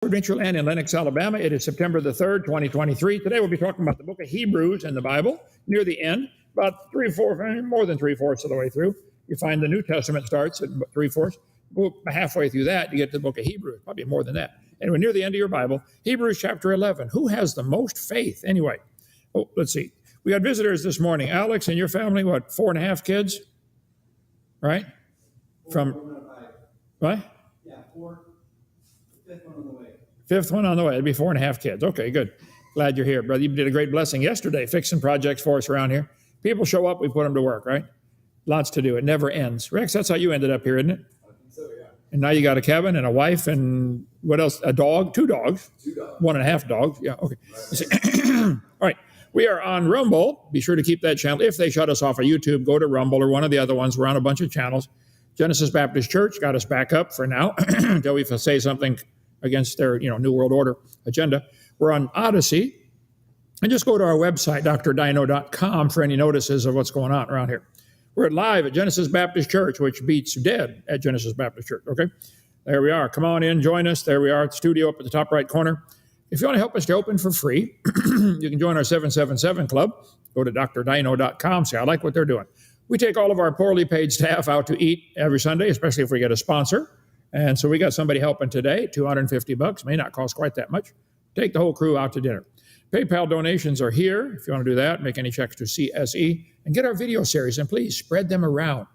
Adventure Land in Lenox, Alabama. It is September the 3rd, 2023. Today we'll be talking about the book of Hebrews in the Bible, near the end, about more than three-fourths of the way through. You find the New Testament starts at three-fourths. Well, halfway through that, you get to the book of Hebrews, probably more than that. Anyway, near the end of your Bible, Hebrews chapter 11. Who has the most faith? Anyway, let's see. We got visitors this morning. Alex and your family, what, 4.5 kids? Right? From, what? Yeah, 4. Fifth one on the way. Fifth one on the way. It'd be 4.5 kids. Okay, good. Glad you're here, brother. You did a great blessing yesterday, fixing projects for us around here. People show up, we put them to work, right? Lots to do. It never ends. Rex, that's how you ended up here, isn't it? I think so, yeah. And now you got a cabin and a wife and what else? A dog? 2 dogs. 2 dogs. 1.5 dogs. Yeah, okay. Right. All right. We are on Rumble. Be sure to keep that channel. If they shut us off of YouTube, go to Rumble or one of the other ones. We're on a bunch of channels. Genesis Baptist Church got us back up for now until we say something against their, New World Order agenda. We're on Odyssey. And just go to our website, Dr.Dino.com, for any notices of what's going on around here. We're live at Genesis Baptist Church, which beats dead at Genesis Baptist Church, okay? There we are. Come on in, join us. There we are at the studio up at the top right corner. If you want to help us to open for free, you can join our 777 Club. Go to Dr.Dino.com, say, I like what they're doing. We take all of our poorly paid staff out to eat every Sunday, especially if we get a sponsor. And so we got somebody helping today, $250, may not cost quite that much. Take the whole crew out to dinner. PayPal donations are here. If you want to do that, make any checks to CSE. And get our video series, and please spread them around.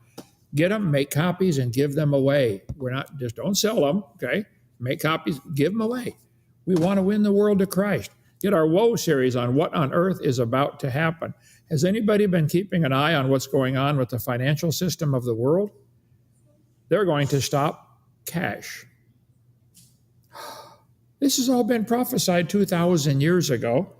Get them, make copies, and give them away. We're not, just don't sell them, okay? Make copies, give them away. We want to win the world to Christ. Get our Woe series on what on earth is about to happen. Has anybody been keeping an eye on what's going on with the financial system of the world? They're going to stop cash. This has all been prophesied 2,000 years ago.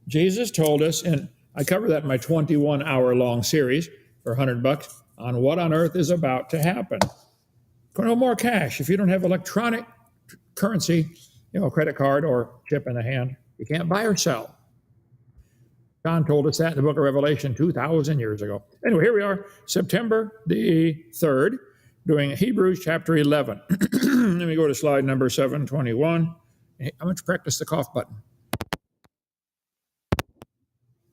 Jesus told us, and I cover that in my 21-hour-long series for $100 on what on earth is about to happen. No more cash. If you don't have electronic currency, credit card or chip in the hand, you can't buy or sell. John told us that in the book of Revelation 2,000 years ago. Anyway, here we are, September the 3rd, doing Hebrews chapter 11. Let me go to slide number 721. I'm going to practice the cough button.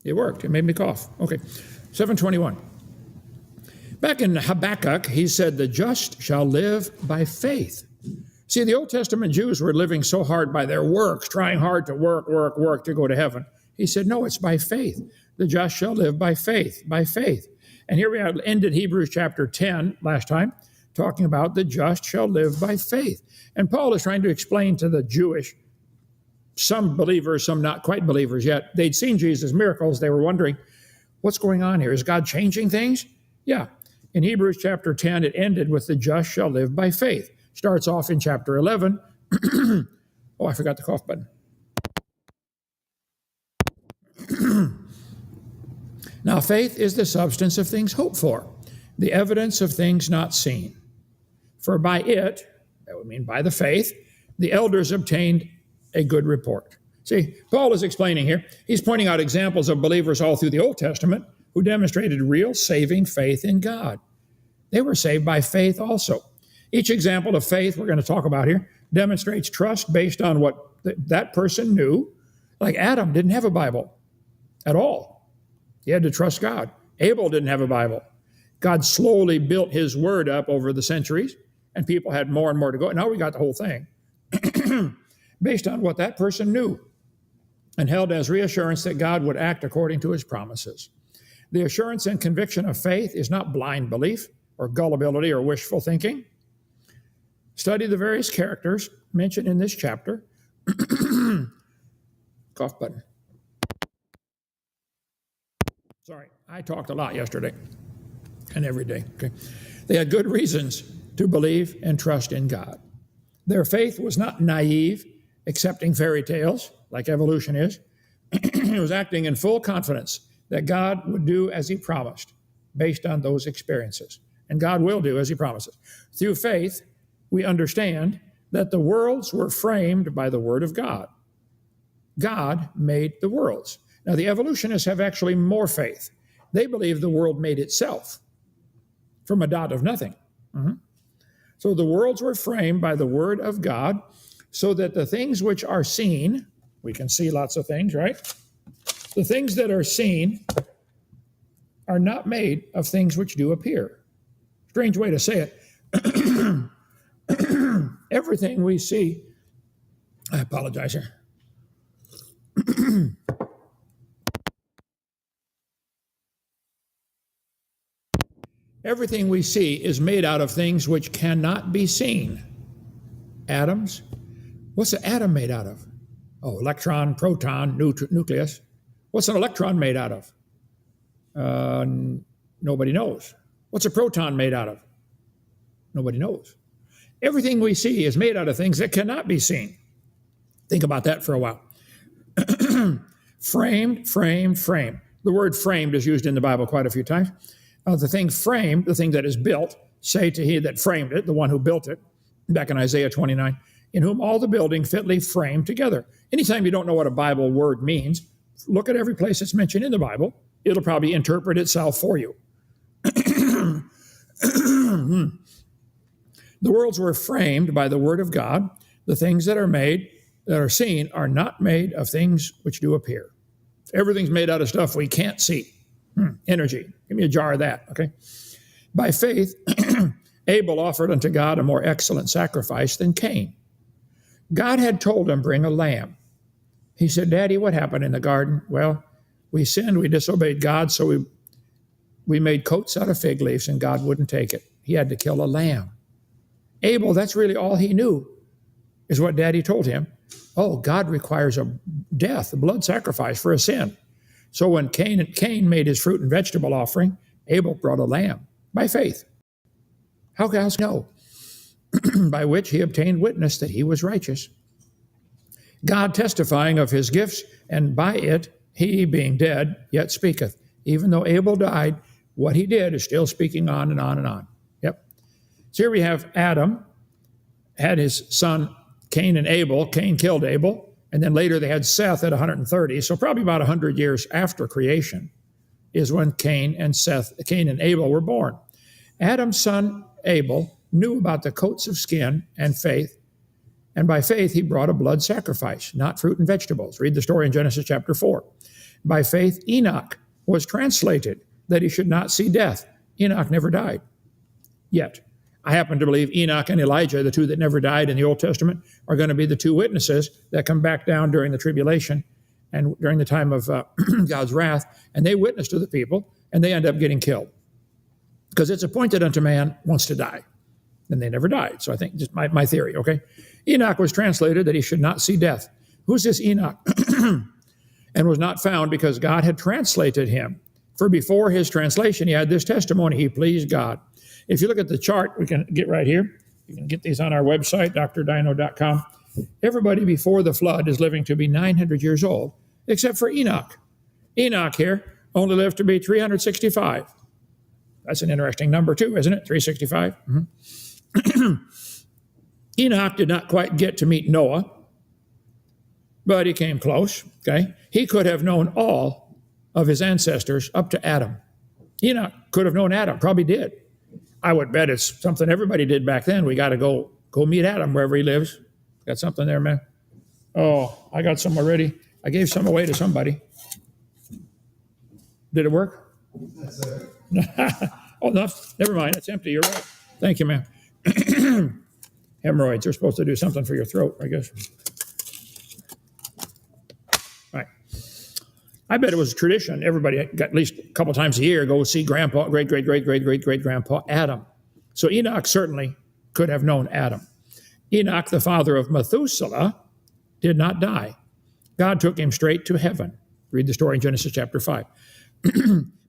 It worked. It made me cough. Okay, 721. Back in Habakkuk, he said, the just shall live by faith. See, the Old Testament Jews were living so hard by their works, trying hard to work to go to heaven. He said, no, it's by faith. The just shall live by faith, by faith. And here we are, ended Hebrews chapter 10 last time, talking about the just shall live by faith. And Paul is trying to explain to the Jewish, some believers, some not quite believers yet, they'd seen Jesus' miracles. They were wondering, what's going on here? Is God changing things? Yeah. In Hebrews chapter 10, it ended with the just shall live by faith. Starts off in chapter 11. Oh, I forgot the cough button. Now, faith is the substance of things hoped for, the evidence of things not seen. For by it, that would mean by the faith, the elders obtained a good report. See, Paul is explaining here. He's pointing out examples of believers all through the Old Testament who demonstrated real saving faith in God. They were saved by faith also. Each example of faith we're going to talk about here demonstrates trust based on what that person knew. Like Adam didn't have a Bible at all. He had to trust God. Abel didn't have a Bible. God slowly built his word up over the centuries, and people had more and more to go. Now we got the whole thing based on what that person knew and held as reassurance that God would act according to his promises. The assurance and conviction of faith is not blind belief or gullibility or wishful thinking. Study the various characters mentioned in this chapter. Cough button. Sorry, I talked a lot yesterday and every day. Okay, they had good reasons to believe and trust in God. Their faith was not naive, accepting fairy tales like evolution is. It was acting in full confidence that God would do as he promised based on those experiences. And God will do as he promises. Through faith, we understand that the worlds were framed by the word of God. God made the worlds. Now, the evolutionists have actually more faith. They believe the world made itself from a dot of nothing. So the worlds were framed by the word of God, so that the things which are seen, we can see lots of things, right? The things that are seen are not made of things which do appear. Strange way to say it. Everything we see, I apologize here. Everything we see is made out of things which cannot be seen. Atoms. What's an atom made out of? Oh, electron, proton, nucleus. What's an electron made out of? Nobody knows. What's a proton made out of? Nobody knows. Everything we see is made out of things that cannot be seen. Think about that for a while. Framed. The word framed is used in the Bible quite a few times. The thing framed, the thing that is built, say to he that framed it, the one who built it, back in Isaiah 29, in whom all the building fitly framed together. Anytime you don't know what a Bible word means, look at every place it's mentioned in the Bible. It'll probably interpret itself for you. The worlds were framed by the word of God. The things that are made, that are seen, are not made of things which do appear. Everything's made out of stuff we can't see. Energy. Give me a jar of that, okay? By faith, Abel offered unto God a more excellent sacrifice than Cain. God had told him, bring a lamb. He said, Daddy, what happened in the garden? Well, we sinned, we disobeyed God, so we made coats out of fig leaves, and God wouldn't take it. He had to kill a lamb. Abel, that's really all he knew, is what Daddy told him. Oh, God requires a death, a blood sacrifice for a sin. So when Cain made his fruit and vegetable offering, Abel brought a lamb by faith. How else know? By which he obtained witness that he was righteous. God testifying of his gifts, and by it he, being dead, yet speaketh. Even though Abel died, what he did is still speaking on and on and on. Yep. So here we have Adam, had his son Cain and Abel. Cain killed Abel. And then later they had Seth at 130. So probably about 100 years after creation is when Cain and Abel were born. Adam's son Abel knew about the coats of skin and faith. And by faith, he brought a blood sacrifice, not fruit and vegetables. Read the story in Genesis chapter 4. By faith, Enoch was translated that he should not see death. Enoch never died yet. I happen to believe Enoch and Elijah, the two that never died in the Old Testament, are going to be the two witnesses that come back down during the tribulation and during the time of God's wrath, and they witness to the people, and they end up getting killed. Because it's appointed unto man once to die. And they never died. So I think just my theory, okay? Enoch was translated that he should not see death. Who's this Enoch? And was not found because God had translated him. For before his translation, he had this testimony, he pleased God. If you look at the chart, we can get right here. You can get these on our website, drdino.com. Everybody before the flood is living to be 900 years old, except for Enoch. Enoch here only lived to be 365. That's an interesting number too, isn't it? 365. Mm-hmm. Enoch did not quite get to meet Noah, but he came close, okay? He could have known all of his ancestors up to Adam. Enoch could have known Adam, probably did. I would bet it's something everybody did back then. We got to go meet Adam wherever he lives. Got something there, man? Oh, I got some already. I gave some away to somebody. Did it work? Oh, no, never mind. It's empty. You're right. Thank you, man. Hemorrhoids are supposed to do something for your throat, I guess. Right. I bet it was a tradition. Everybody got at least a couple times a year go see grandpa, great-grandpa Adam. So Enoch certainly could have known Adam. Enoch, the father of Methuselah, did not die. God took him straight to heaven. Read the story in Genesis chapter 5.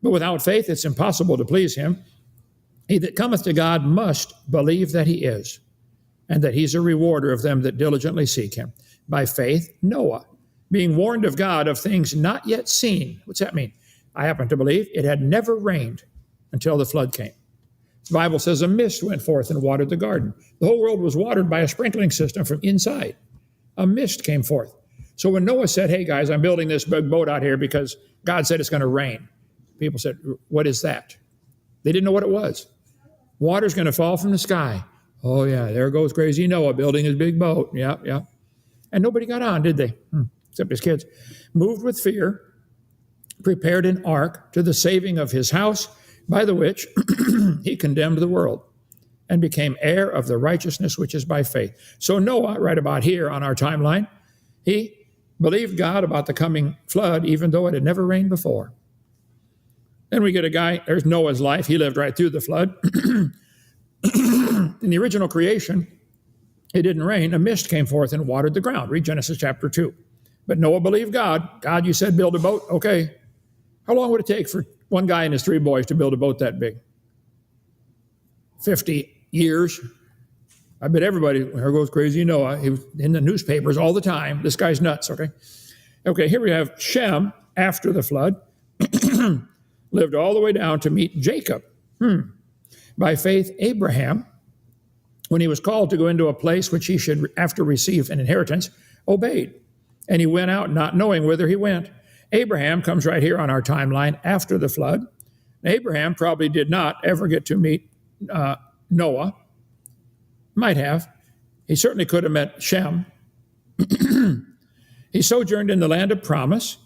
But without faith, it's impossible to please him. He that cometh to God must believe that he is, and that he's a rewarder of them that diligently seek him. By faith, Noah, being warned of God of things not yet seen. What's that mean? I happen to believe it had never rained until the flood came. The Bible says a mist went forth and watered the garden. The whole world was watered by a sprinkling system from inside. A mist came forth. So when Noah said, hey guys, I'm building this big boat out here because God said it's going to rain, people said, what is that? They didn't know what it was. Water's going to fall from the sky. Oh, yeah, there goes crazy Noah building his big boat. Yeah, yeah. And nobody got on, did they? Except his kids. Moved with fear, prepared an ark to the saving of his house, by the which he condemned the world and became heir of the righteousness which is by faith. So Noah, right about here on our timeline, he believed God about the coming flood, even though it had never rained before. Then we get a guy, there's Noah's life. He lived right through the flood. In the original creation, it didn't rain. A mist came forth and watered the ground. Read Genesis chapter 2. But Noah believed God. God, you said build a boat. Okay. How long would it take for one guy and his 3 boys to build a boat that big? 50 years. I bet everybody, there goes crazy Noah. He was in the newspapers all the time. This guy's nuts, okay? Okay, here we have Shem after the flood. Lived all the way down to meet Jacob. By faith, Abraham, when he was called to go into a place which he should after receive an inheritance, obeyed. And he went out not knowing whither he went. Abraham comes right here on our timeline after the flood. Abraham probably did not ever get to meet Noah. Might have. He certainly could have met Shem. He sojourned in the land of promise,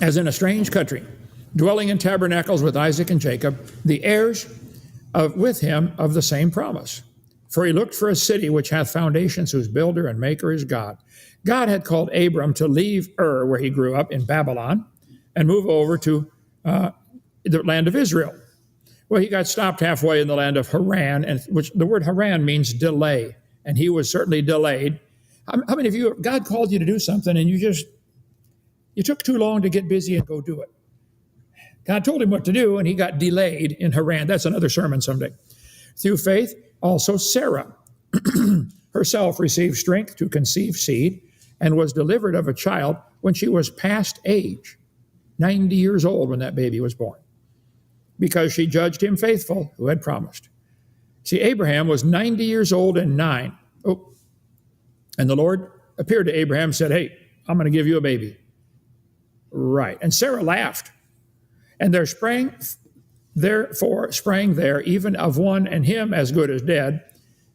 as in a strange country, dwelling in tabernacles with Isaac and Jacob, the heirs with him of the same promise. For he looked for a city which hath foundations, whose builder and maker is God. God had called Abram to leave Ur, where he grew up in Babylon, and move over to the land of Israel. Well, he got stopped halfway in the land of Haran, and which the word Haran means delay, and he was certainly delayed. How many of you, God called you to do something, and you took too long to get busy and go do it? God told him what to do, and he got delayed in Haran. That's another sermon someday. Through faith, also Sarah herself received strength to conceive seed and was delivered of a child when she was past age, 90 years old when that baby was born, because she judged him faithful who had promised. See, Abraham was 90 years old and 9. Oh, and the Lord appeared to Abraham and said, hey, I'm going to give you a baby. Right. And Sarah laughed. And therefore sprang there, even of one and him as good as dead,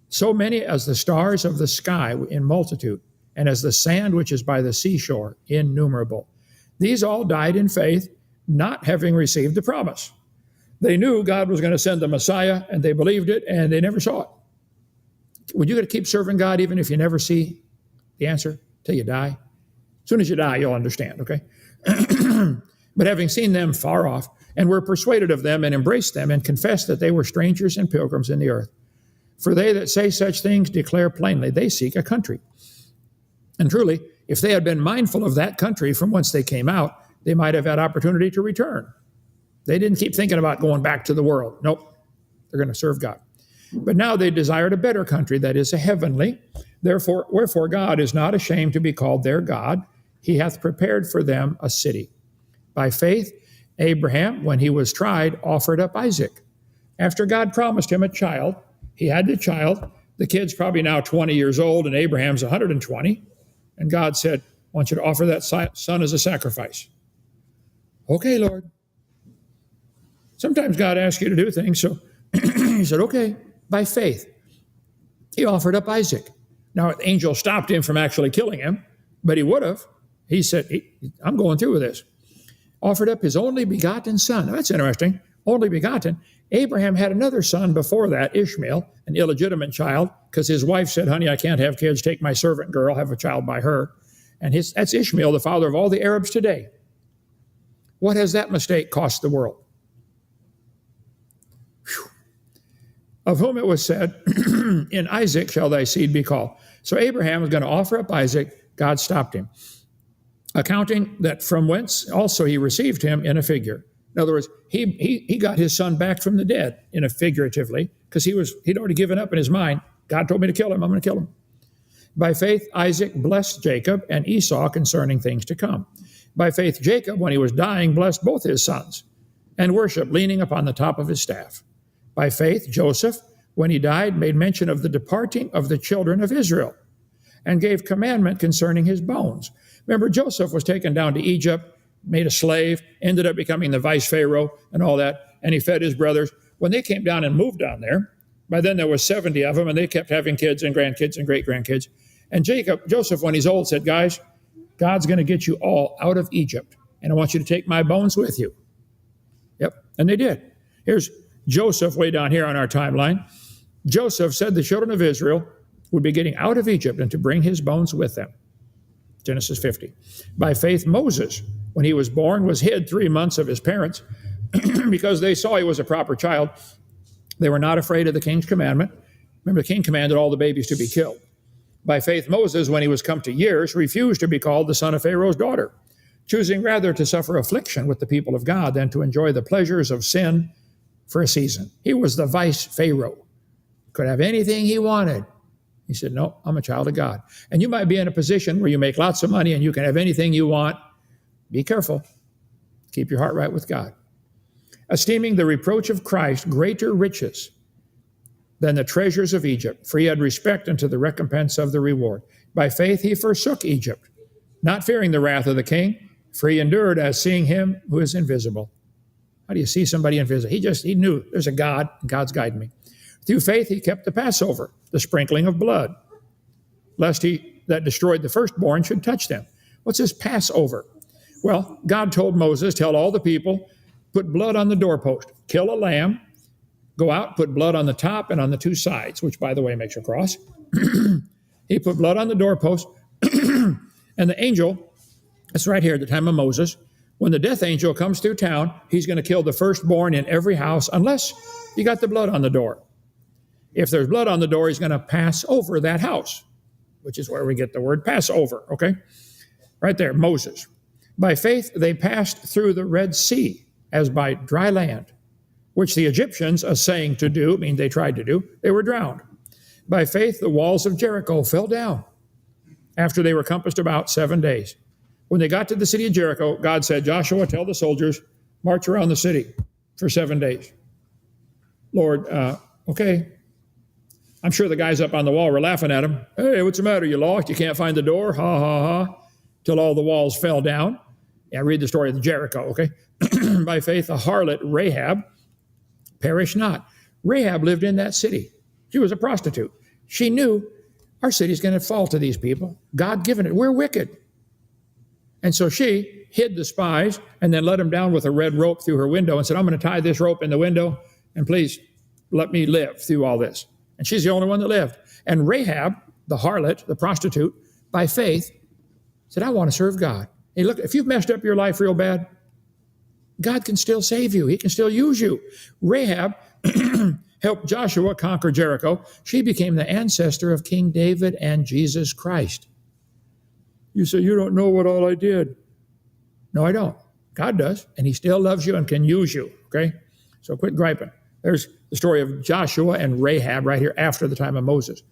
so many as the stars of the sky in multitude, and as the sand which is by the seashore, innumerable. These all died in faith, not having received the promise. They knew God was going to send the Messiah, and they believed it, and they never saw it. Would you got to keep serving God even if you never see the answer till you die? As soon as you die, you'll understand, okay? But having seen them far off, and were persuaded of them, and embraced them, and confessed that they were strangers and pilgrims in the earth. For they that say such things declare plainly they seek a country. And truly, if they had been mindful of that country from whence they came out, they might have had opportunity to return. They didn't keep thinking about going back to the world. Nope, they're going to serve God. But now they desired a better country, that is, a heavenly. Wherefore God is not ashamed to be called their God. He hath prepared for them a city. By faith, Abraham, when he was tried, offered up Isaac. After God promised him a child, he had the child. The kid's probably now 20 years old, and Abraham's 120. And God said, I want you to offer that son as a sacrifice. Okay, Lord. Sometimes God asks you to do things, so he said, okay, by faith. He offered up Isaac. Now, the angel stopped him from actually killing him, but he would have. He said, I'm going through with this. Offered up his only begotten son. Now, that's interesting. Only begotten. Abraham had another son before that, Ishmael, an illegitimate child, because his wife said, honey, I can't have kids. Take my servant girl, have a child by her. And that's Ishmael, the father of all the Arabs today. What has that mistake cost the world? Whew. Of whom it was said, in Isaac shall thy seed be called. So Abraham was going to offer up Isaac. God stopped him, accounting that from whence also he received him in a figure. In other words, he got his son back from the dead, in a figuratively, because he'd already given up in his mind. God told me to kill him. I'm going to kill him. By faith, Isaac blessed Jacob and Esau concerning things to come. By faith, Jacob, when he was dying, blessed both his sons, and worshiped, leaning upon the top of his staff. By faith, Joseph, when he died, made mention of the departing of the children of Israel, and gave commandment concerning his bones. Remember, Joseph was taken down to Egypt. made a slave, ended up becoming the vice Pharaoh and all that, and he fed his brothers. When they came down and moved down there, by then there were 70 of them, and they kept having kids and grandkids and great-grandkids. And Joseph, when he's old, said, guys, God's going to get you all out of Egypt, and I want you to take my bones with you. Yep, and they did. Here's Joseph way down here on our timeline. Joseph said the children of Israel would be getting out of Egypt and to bring his bones with them. Genesis 50. By faith, Moses, when he was born, was hid 3 months of his parents because they saw he was a proper child. They were not afraid of the king's commandment. Remember, the king commanded all the babies to be killed. By faith, Moses, when he was come to years, refused to be called the son of Pharaoh's daughter, choosing rather to suffer affliction with the people of God than to enjoy the pleasures of sin for a season. He was the vice Pharaoh. Could have anything he wanted. He said, no, I'm a child of God. And you might be in a position where you make lots of money and you can have anything you want. Be careful. Keep your heart right with God. Esteeming the reproach of Christ greater riches than the treasures of Egypt, for he had respect unto the recompense of the reward. By faith he forsook Egypt, not fearing the wrath of the king, for he endured as seeing him who is invisible. How do you see somebody invisible? He knew there's a God, and God's guiding me. Through faith he kept the Passover, the sprinkling of blood, lest he that destroyed the firstborn should touch them. What's this Passover? Well, God told Moses, tell all the people, put blood on the doorpost, kill a lamb, go out, put blood on the top and on the two sides, which, by the way, makes a cross. He put blood on the doorpost, and the angel, it's right here at the time of Moses, when the death angel comes through town, he's going to kill the firstborn in every house, unless you got the blood on the door. If there's blood on the door, he's going to pass over that house, which is where we get the word Passover, okay? Right there, Moses. By faith, they passed through the Red Sea as by dry land, which the Egyptians, saying to do, they tried to do, they were drowned. By faith, the walls of Jericho fell down after they were compassed about 7 days. When they got to the city of Jericho, God said, Joshua, tell the soldiers, march around the city for 7 days. Lord, okay. I'm sure the guys up on the wall were laughing at him. Hey, what's the matter? You lost? You can't find the door? Ha, ha, ha. Till all the walls fell down. Yeah, read the story of Jericho, okay? By faith, the harlot Rahab perished not. Rahab lived in that city. She was a prostitute. She knew our city's going to fall to these people. God given it. We're wicked. And so she hid the spies and then let them down with a red rope through her window and said, I'm going to tie this rope in the window and please let me live through all this. And she's the only one that lived. And Rahab, the harlot, the prostitute, by faith, said, I want to serve God. Hey, look, if you've messed up your life real bad, God can still save you. He can still use you. Rahab helped Joshua conquer Jericho. She became the ancestor of King David and Jesus Christ. You say, you don't know what all I did. No, I don't. God does, and he still loves you and can use you, okay? So quit griping. There's the story of Joshua and Rahab right here after the time of Moses.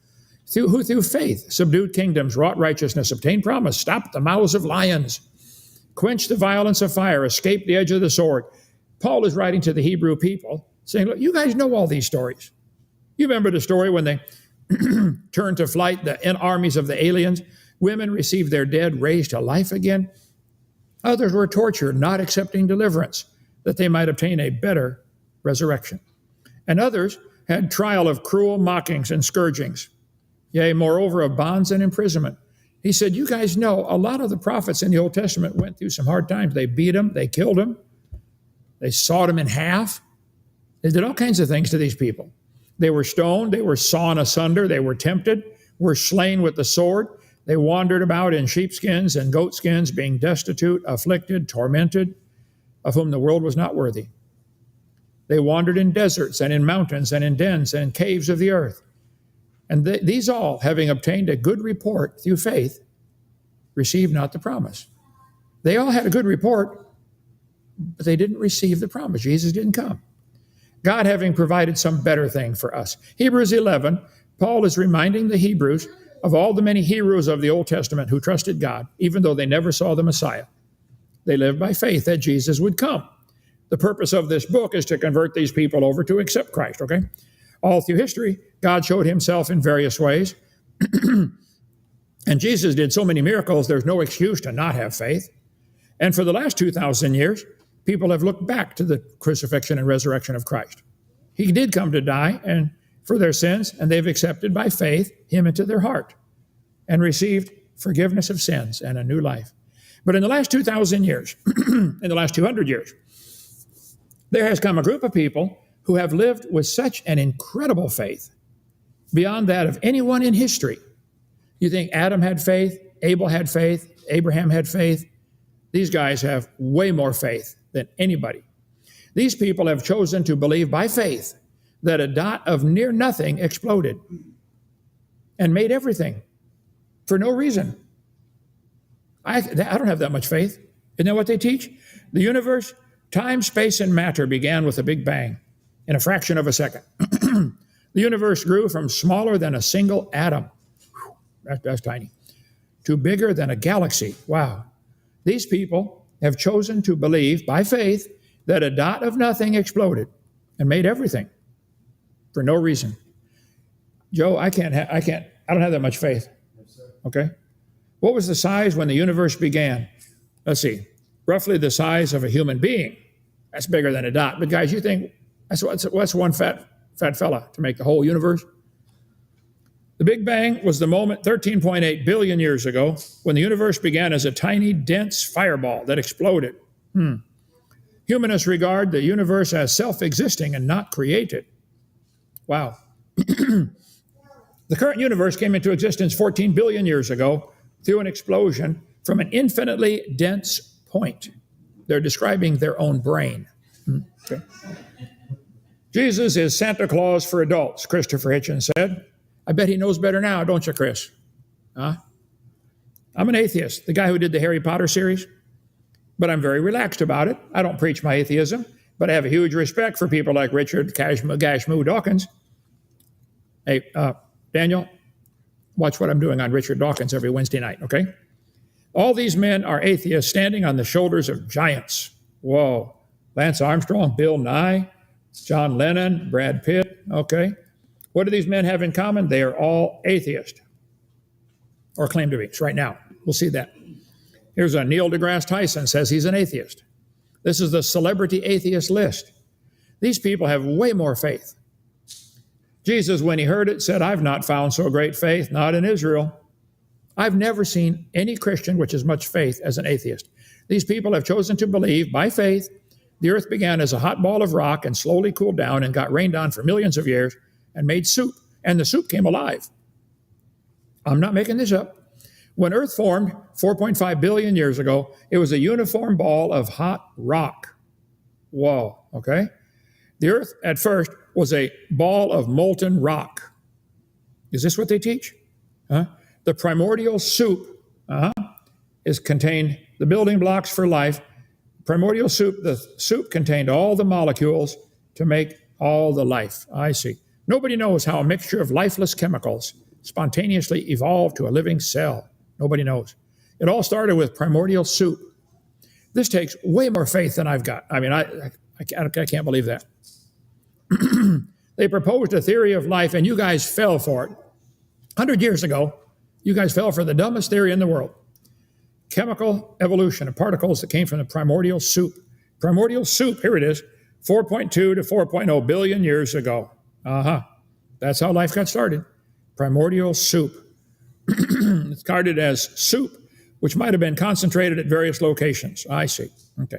Who through faith subdued kingdoms, wrought righteousness, obtained promise, stopped the mouths of lions, quenched the violence of fire, escaped the edge of the sword. Paul is writing to the Hebrew people saying, look, you guys know all these stories. You remember the story when they turned to flight, the armies of the aliens? Women received their dead raised to life again. Others were tortured, not accepting deliverance, that they might obtain a better resurrection. And others had trial of cruel mockings and scourgings, yea, moreover, of bonds and imprisonment. He said, you guys know a lot of the prophets in the Old Testament went through some hard times. They beat them, they killed them, they sawed them in half. They did all kinds of things to these people. They were stoned, they were sawn asunder, they were tempted, were slain with the sword. They wandered about in sheepskins and goatskins, being destitute, afflicted, tormented, of whom the world was not worthy. They wandered in deserts and in mountains and in dens and caves of the earth. And these all, having obtained a good report through faith, received not the promise. They all had a good report, but they didn't receive the promise. Jesus didn't come. God having provided some better thing for us. Hebrews 11, Paul is reminding the Hebrews of all the many heroes of the Old Testament who trusted God, even though they never saw the Messiah. They lived by faith that Jesus would come. The purpose of this book is to convert these people over to accept Christ, okay? All through history, God showed himself in various ways. And Jesus did so many miracles, there's no excuse to not have faith. And for the last 2,000 years, people have looked back to the crucifixion and resurrection of Christ. He did come to die and for their sins, and they've accepted by faith him into their heart and received forgiveness of sins and a new life. But in the last 2,000 years, in the last 200 years, there has come a group of people who have lived with such an incredible faith beyond that of anyone in history. You think Adam had faith, Abel had faith, Abraham had faith. These guys have way more faith than anybody. These people have chosen to believe by faith that a dot of near nothing exploded and made everything for no reason. I don't have that much faith. Isn't that what they teach? The universe, time, space, and matter began with a big bang in a fraction of a second. The universe grew from smaller than a single atom, that's tiny, to bigger than a galaxy. Wow. These people have chosen to believe by faith that a dot of nothing exploded and made everything for no reason. Joe, I don't have that much faith. Okay? What was the size when the universe began? Let's see, roughly the size of a human being. That's bigger than a dot. But guys, you think that's one fat fella to make the whole universe? The Big Bang was the moment 13.8 billion years ago when the universe began as a tiny, dense fireball that exploded. Humanists regard the universe as self-existing and not created. Wow. The current universe came into existence 14 billion years ago through an explosion from an infinitely dense point. They're describing their own brain. Okay. Jesus is Santa Claus for adults, Christopher Hitchens said. I bet he knows better now, don't you, Chris? Huh? I'm an atheist, the guy who did the Harry Potter series, but I'm very relaxed about it. I don't preach my atheism, but I have a huge respect for people like Richard Gashmu Dawkins. Hey, Daniel, watch what I'm doing on Richard Dawkins every Wednesday night, okay? All these men are atheists standing on the shoulders of giants. Whoa. Lance Armstrong, Bill Nye, John Lennon, Brad Pitt, okay? What do these men have in common? They are all atheists, or claim to be. It's right now. We'll see that. Here's a Neil deGrasse Tyson says he's an atheist. This is the celebrity atheist list. These people have way more faith. Jesus, when he heard it, said, I've not found so great faith, not in Israel. I've never seen any Christian with as much faith as an atheist. These people have chosen to believe by faith the earth began as a hot ball of rock and slowly cooled down and got rained on for millions of years and made soup, and the soup came alive. I'm not making this up. When Earth formed 4.5 billion years ago, it was a uniform ball of hot rock. Whoa, okay? The Earth at first was a ball of molten rock. Is this what they teach? The primordial soup is contained the building blocks for life. Primordial soup, the soup contained all the molecules to make all the life. I see. Nobody knows how a mixture of lifeless chemicals spontaneously evolved to a living cell. Nobody knows. It all started with primordial soup. This takes way more faith than I've got. I mean, I can't believe that. They proposed a theory of life, and you guys fell for it. 100 years ago, you guys fell for the dumbest theory in the world. Chemical evolution of particles that came from the primordial soup. Primordial soup, here it is, 4.2 to 4.0 billion years ago. That's how life got started. Primordial soup. It's started as soup, which might have been concentrated at various locations. I see. Okay.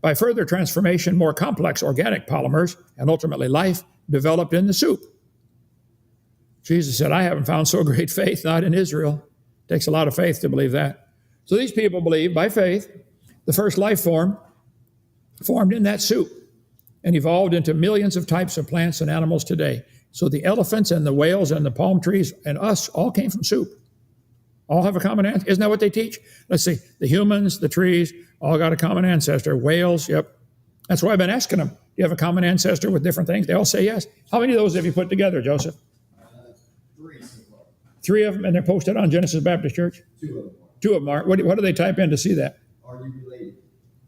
By further transformation, more complex organic polymers and ultimately life developed in the soup. Jesus said, I haven't found so great faith, not in Israel. It takes a lot of faith to believe that. So these people believe, by faith, the first life form formed in that soup and evolved into millions of types of plants and animals today. So the elephants and the whales and the palm trees and us all came from soup. All have a common ancestor. Isn't that what they teach? Let's see. The humans, the trees, all got a common ancestor. Whales, yep. That's why I've been asking them, do you have a common ancestor with different things? They all say yes. How many of those have you put together, Joseph? 3 so far. 3 of them, and they're posted on Genesis Baptist Church? 2 of them. 2 of them are. What do they type in to see that? Are you related?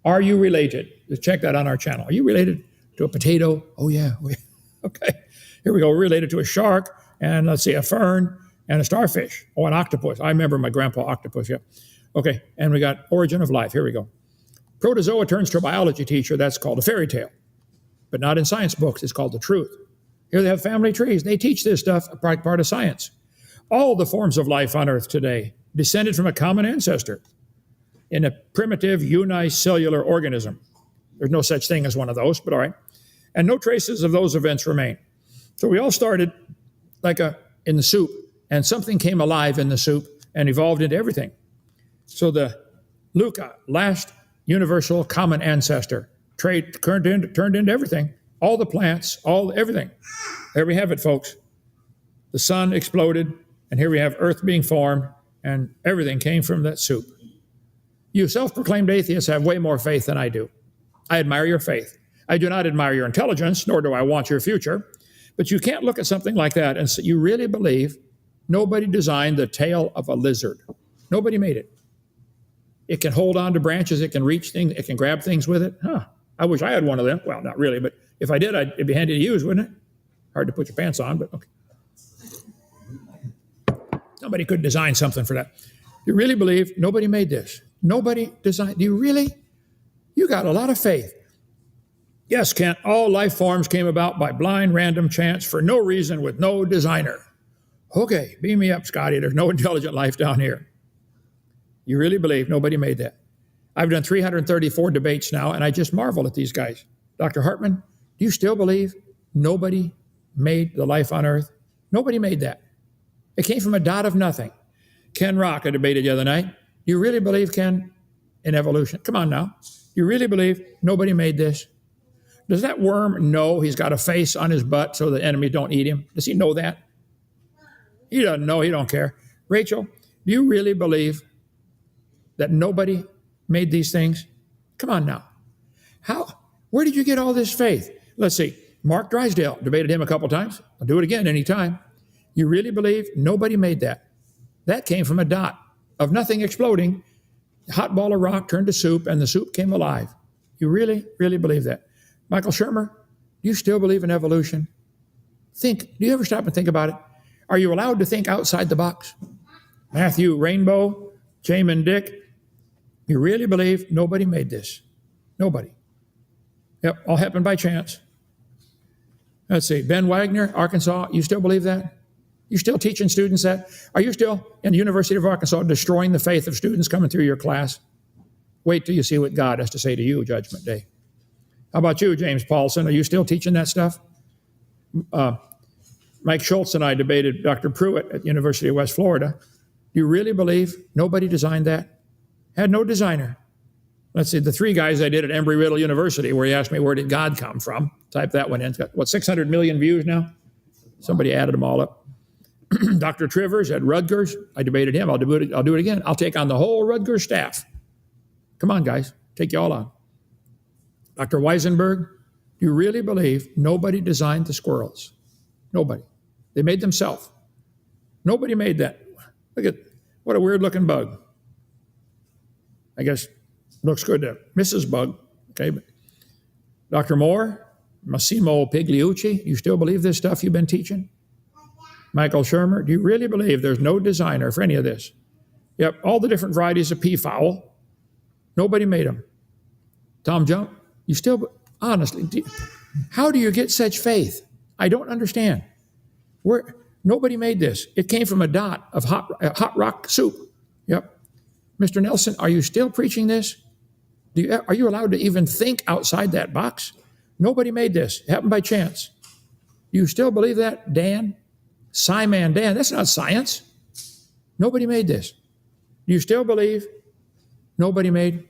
Are you related? Just check that on our channel. Are you related to a potato? Oh, yeah. Okay. Here we go. We're related to a shark, and let's see, a fern, and a starfish. Oh, an octopus. I remember my grandpa octopus, yeah. Okay, and we got origin of life. Here we go. Protozoa turns to a biology teacher, that's called a fairy tale. But not in science books, it's called the truth. Here they have family trees. They teach this stuff, a part of science. All the forms of life on Earth today descended from a common ancestor in a primitive unicellular organism. There's no such thing as one of those, but all right. And no traces of those events remain. So we all started in the soup, and something came alive in the soup and evolved into everything. So the LUCA, last universal common ancestor, turned into everything. All the plants, everything. There we have it, folks. The sun exploded, and here we have Earth being formed, and everything came from that soup. You self-proclaimed atheists have way more faith than I do. I admire your faith. I do not admire your intelligence, nor do I want your future. But you can't look at something like that and say, you really believe nobody designed the tail of a lizard. Nobody made it. It can hold on to branches. It can reach things. It can grab things with it. I wish I had one of them. Well, not really, but if I did, it'd be handy to use, wouldn't it? Hard to put your pants on, but okay. Somebody could design something for that. You really believe nobody made this? Nobody designed. Do you really? You got a lot of faith. Yes, Kent, all life forms came about by blind, random chance for no reason with no designer. Okay, beam me up, Scotty. There's no intelligent life down here. You really believe nobody made that? I've done 334 debates now, and I just marvel at these guys. Dr. Hartman, do you still believe nobody made the life on Earth? Nobody made that. It came from a dot of nothing. Ken Rock, I debated the other night. Do you really believe, Ken, in evolution? Come on now. You really believe nobody made this? Does that worm know he's got a face on his butt so the enemy don't eat him? Does he know that? He doesn't know. He don't care. Rachel, do you really believe that nobody made these things? Come on now. Where did you get all this faith? Let's see. Mark Drysdale, debated him a couple times. I'll do it again anytime. You really believe nobody made that? That came from a dot of nothing exploding. A hot ball of rock turned to soup, and the soup came alive. You really, really believe that? Michael Shermer, do you still believe in evolution? Do you ever stop and think about it? Are you allowed to think outside the box? Matthew Rainbow, Jamin Dick, you really believe nobody made this? Nobody. Yep, all happened by chance. Let's see, Ben Wagner, Arkansas, you still believe that? You still teaching students that? Are you still in the University of Arkansas destroying the faith of students coming through your class? Wait till you see what God has to say to you, Judgment Day. How about you, James Paulson? Are you still teaching that stuff? Mike Schultz and I debated Dr. Pruitt at the University of West Florida. Do you really believe nobody designed that? Had no designer. Let's see, the three guys I did at Embry-Riddle University, where he asked me, where did God come from? Type that one in. It's got, 600 million views now? Somebody added them all up. Dr. Trivers at Rutgers, I debated him. I'll do it again. I'll take on the whole Rutgers staff. Come on, guys. Take you all on. Dr. Weisenberg, do you really believe nobody designed the squirrels? Nobody. They made themselves. Nobody made that. Look at what a weird looking bug. I guess looks good to Mrs. Bug. Okay, but Dr. Moore, Massimo Pigliucci, you still believe this stuff you've been teaching? Michael Shermer, do you really believe there's no designer for any of this? Yep, all the different varieties of peafowl. Nobody made them. Tom Jump, you still, honestly, how do you get such faith? I don't understand. Nobody made this. It came from a dot of hot rock soup. Yep. Mr. Nelson, are you still preaching this? Are you allowed to even think outside that box? Nobody made this. It happened by chance. Do you still believe that, Dan? Simon Dan, that's not science. Nobody made this. Do you still believe nobody made?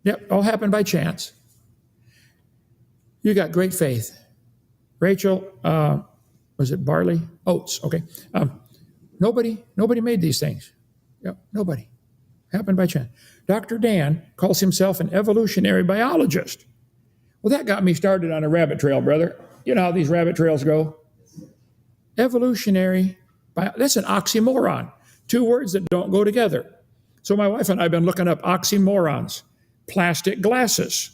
Yep, all happened by chance. You got great faith. Rachel, was it barley? Oats, okay. Nobody made these things. Yep, nobody. Happened by chance. Dr. Dan calls himself an evolutionary biologist. Well, that got me started on a rabbit trail, brother. You know how these rabbit trails go? Evolutionary, that's an oxymoron. Two words that don't go together. So my wife and I have been looking up oxymorons. Plastic glasses.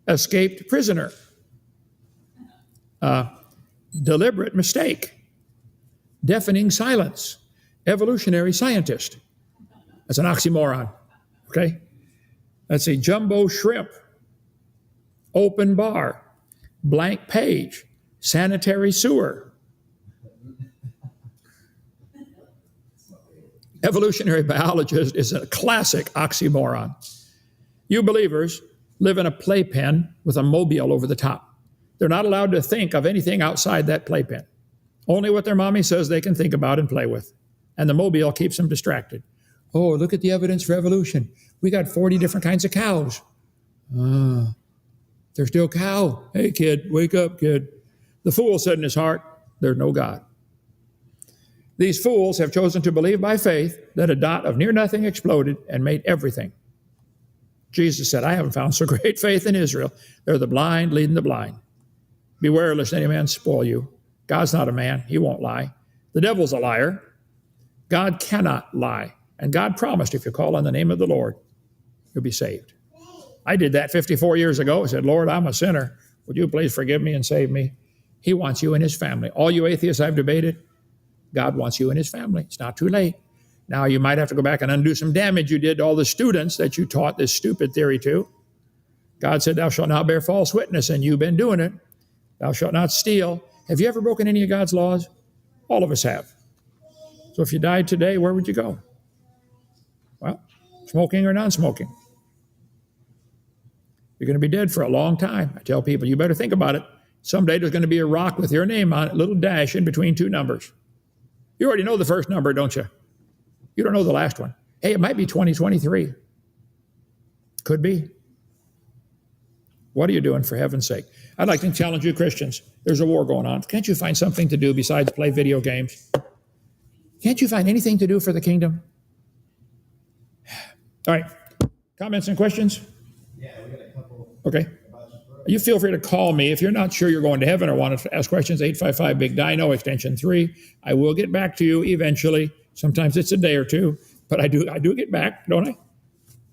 Escaped prisoner. Deliberate mistake. Deafening silence. Evolutionary scientist. That's an oxymoron. Okay? Let's see, jumbo shrimp, open bar, blank page, sanitary sewer. Evolutionary biologist is a classic oxymoron. You believers live in a playpen with a mobile over the top. They're not allowed to think of anything outside that playpen. Only what their mommy says they can think about and play with. And the mobile keeps them distracted. Oh, look at the evidence for evolution. We got 40 different kinds of cows. They're still cow. Hey, kid, wake up, kid. The fool said in his heart, there's no God. These fools have chosen to believe by faith that a dot of near nothing exploded and made everything. Jesus said, I haven't found so great faith in Israel. They're the blind leading the blind. Beware lest any man spoil you. God's not a man. He won't lie. The devil's a liar. God cannot lie. And God promised if you call on the name of the Lord, you'll be saved. I did that 54 years ago. I said, Lord, I'm a sinner. Would you please forgive me and save me? He wants you in his family. All you atheists I've debated, God wants you in his family. It's not too late. Now you might have to go back and undo some damage you did to all the students that you taught this stupid theory to. God said, thou shalt not bear false witness, and you've been doing it. Thou shalt not steal. Have you ever broken any of God's laws? All of us have. So if you died today, where would you go? Well, smoking or non-smoking. You're going to be dead for a long time. I tell people, you better think about it. Someday there's going to be a rock with your name on it, a little dash in between two numbers. You already know the first number, don't you? You don't know the last one. Hey, it might be 2023. Could be. What are you doing for heaven's sake? I'd like to challenge you Christians. There's a war going on. Can't you find something to do besides play video games? Can't you find anything to do for the kingdom? All right. Comments and questions? Yeah, we got a couple. Okay. You feel free to call me. If you're not sure you're going to heaven or want to ask questions, 855 BIG-DINO, extension 3. I will get back to you eventually. Sometimes it's a day or two, but I do get back, don't I?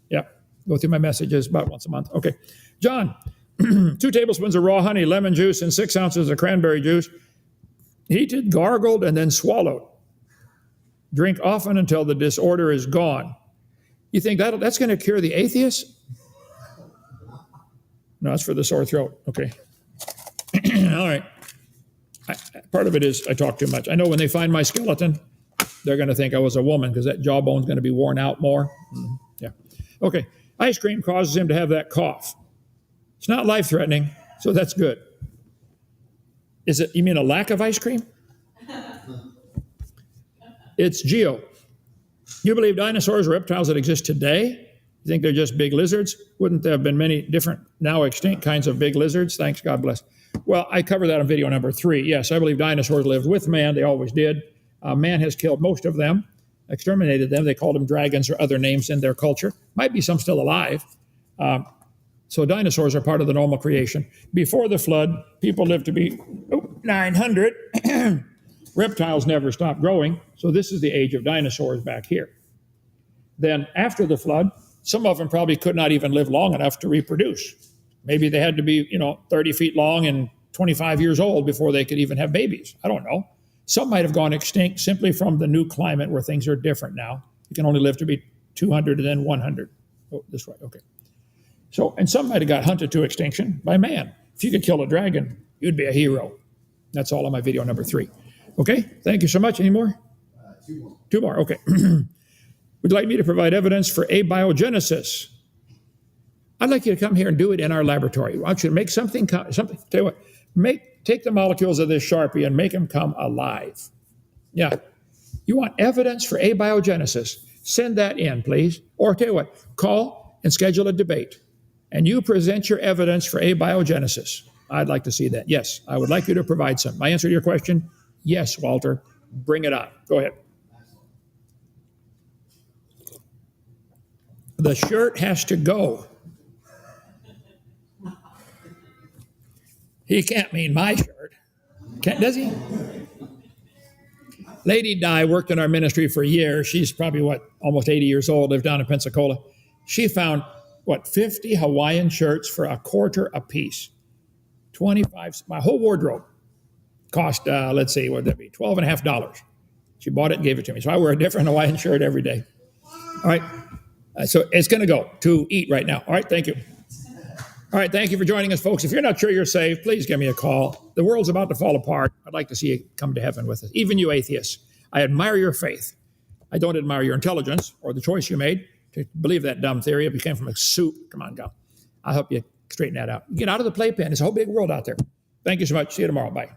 Yeah. Go through my messages about once a month. Okay. John, 2 tablespoons of raw honey, lemon juice, and 6 ounces of cranberry juice, heated, gargled, and then swallowed. Drink often until the disorder is gone. You think that's going to cure the atheist? No, it's for the sore throat. Okay. All right. Part of it is I talk too much. I know when they find my skeleton, they're going to think I was a woman because that jawbone's going to be worn out more. Yeah. Okay. Ice cream causes him to have that cough. It's not life-threatening, so that's good. Is it, you mean a lack of ice cream? It's Geo. You believe dinosaurs are reptiles that exist today? You think they're just big lizards? Wouldn't there have been many different, now extinct kinds of big lizards? Thanks, God bless. Well, I covered that on video number 3. Yes, I believe dinosaurs lived with man. They always did. Man has killed most of them, exterminated them. They called them dragons or other names in their culture. Might be some still alive. So dinosaurs are part of the normal creation. Before the flood, people lived to be 900. Reptiles never stopped growing. So this is the age of dinosaurs back here. Then after the flood, some of them probably could not even live long enough to reproduce. Maybe they had to be, 30 feet long and 25 years old before they could even have babies. I don't know. Some might have gone extinct simply from the new climate where things are different now. You can only live to be 200 and then 100. Oh, this way, okay. So, and some might have got hunted to extinction by man. If you could kill a dragon, you'd be a hero. That's all on my video number 3. Okay, thank you so much. Any more? 2 more. 2 more, okay. Would you like me to provide evidence for abiogenesis? I'd like you to come here and do it in our laboratory. I want you to make something. Tell you what, take the molecules of this Sharpie and make them come alive. Yeah. You want evidence for abiogenesis? Send that in, please. Or tell you what, call and schedule a debate. And you present your evidence for abiogenesis. I'd like to see that. Yes, I would like you to provide some. My answer to your question, yes, Walter. Bring it on. Go ahead. The shirt has to go. He can't mean my shirt. Does he? Lady Di worked in our ministry for years. She's probably, almost 80 years old, lived down in Pensacola. She found, 50 Hawaiian shirts for $0.25 a piece. 25, my whole wardrobe cost, let's see, what would that be? $12.50. She bought it and gave it to me. So I wear a different Hawaiian shirt every day. All right. So it's going to go to eat right now. All right, thank you. All right, thank you for joining us, folks. If you're not sure you're saved, please give me a call. The world's about to fall apart. I'd like to see you come to heaven with us. Even you atheists, I admire your faith. I don't admire your intelligence or the choice you made to believe that dumb theory. If you came from a soup, come on, go. I'll help you straighten that out. Get out of the playpen. It's a whole big world out there. Thank you so much. See you tomorrow. Bye.